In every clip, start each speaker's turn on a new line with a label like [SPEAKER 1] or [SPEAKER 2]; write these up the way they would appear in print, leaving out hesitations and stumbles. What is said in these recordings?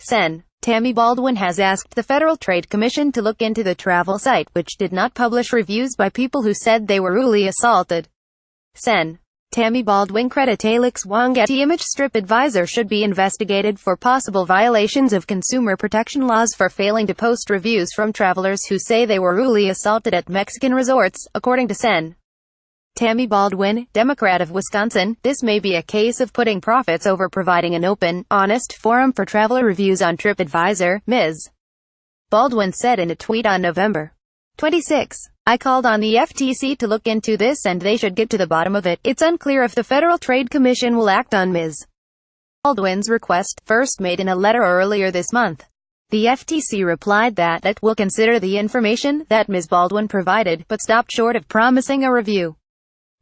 [SPEAKER 1] Sen. Tammy Baldwin has asked the Federal Trade Commission to look into the travel site, which did not publish reviews by people who said they were ually assaulted. Sen. Tammy BaldwinCreditAlex WongGetty ImagesTripAdvisor should be investigated for possible violations of consumer protection laws for failing to post reviews from travelers who say they were ually assaulted at Mexican resorts, according to Sen. Tammy Baldwin, Democrat of Wisconsin. This may be a case of putting profits over providing an open, honest forum for traveler reviews on TripAdvisor, Ms. Baldwin said in a tweet on November 26. I called on the FTC to look into this and they should get to the bottom of it. It's unclear if the Federal Trade Commission will act on Ms. Baldwin's request, first made in a letter earlier this month. The FTC replied that it will consider the information that Ms. Baldwin provided, but stopped short of promising a review.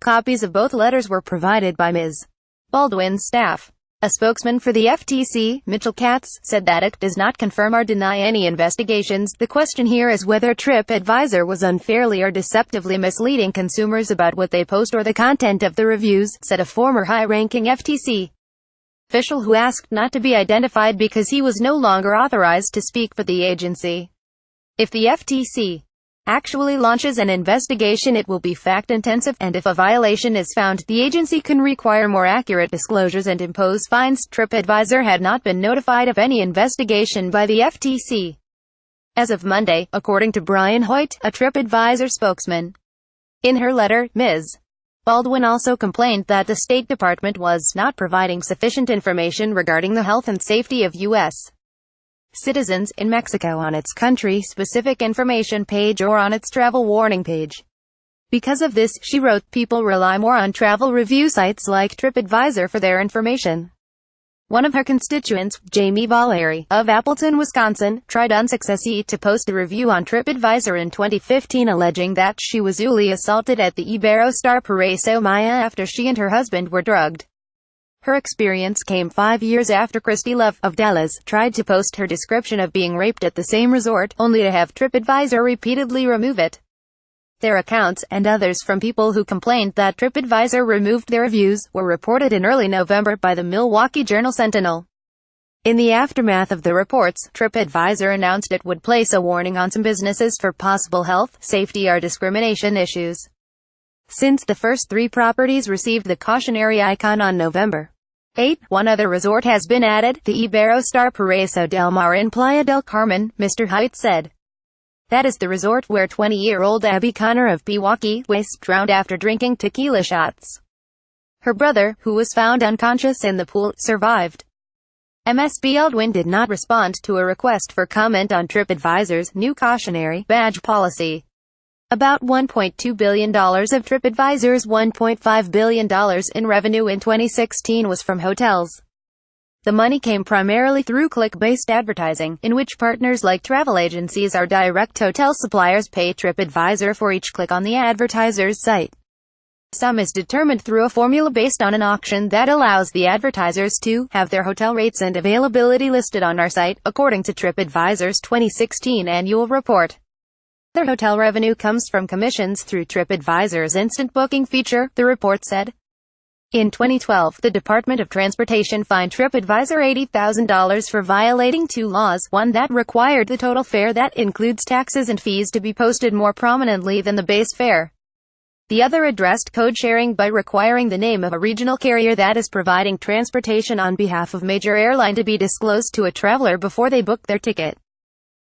[SPEAKER 1] Copies of both letters were provided by Ms. Baldwin's staff. A spokesman for the FTC, Mitchell Katz, said that it does not confirm or deny any investigations. The question here is whether TripAdvisor was unfairly or deceptively misleading consumers about what they post or the content of the reviews, said a former high-ranking FTC official who asked not to be identified because he was no longer authorized to speak for the agency. If the FTC actually launches an investigation, it will be fact-intensive, and if a violation is found, the agency can require more accurate disclosures and impose fines. TripAdvisor had not been notified of any investigation by the FTC as of Monday, according to Brian Hoyt, a TripAdvisor spokesman. In her letter, Ms. Baldwin also complained that the State Department was not providing sufficient information regarding the health and safety of U.S. citizens in Mexico on its country-specific information page or on its travel warning page. Because of this, she wrote, people rely more on travel review sites like TripAdvisor for their information. One of her constituents, Jamie Valerie, of Appleton, Wisconsin, tried unsuccessfully to post a review on TripAdvisor in 2015 alleging that she was ually assaulted at the Iberostar Paraiso Maya after she and her husband were drugged. Her experience came 5 years after Christy Love, of Dallas, tried to post her description of being raped at the same resort, only to have TripAdvisor repeatedly remove it. Their accounts, and others from people who complained that TripAdvisor removed their reviews, were reported in early November by the Milwaukee Journal-Sentinel. In the aftermath of the reports, TripAdvisor announced it would place a warning on some businesses for possible health, safety or discrimination issues. Since the first 3 properties received the cautionary icon on November 8, one other resort has been added, the Iberostar Paraiso del Mar in Playa del Carmen, Mr. Hoyt said. That is the resort where 20-year-old Abby Connor of Pewaukee was drowned after drinking tequila shots. Her brother, who was found unconscious in the pool, survived. Ms. Baldwin did not respond to a request for comment on TripAdvisor's new cautionary badge policy. About $1.2 billion of TripAdvisor's $1.5 billion in revenue in 2016 was from hotels. The money came primarily through click-based advertising, in which partners like travel agencies or direct hotel suppliers pay TripAdvisor for each click on the advertiser's site. The sum is determined through a formula based on an auction that allows the advertisers to have their hotel rates and availability listed on our site, according to TripAdvisor's 2016 annual report. Their hotel revenue comes from commissions through TripAdvisor's instant booking feature, the report said. In 2012, the Department of Transportation fined TripAdvisor $80,000 for violating 2 laws, one that required the total fare that includes taxes and fees to be posted more prominently than the base fare. The other addressed code sharing by requiring the name of a regional carrier that is providing transportation on behalf of major airline to be disclosed to a traveler before they book their ticket.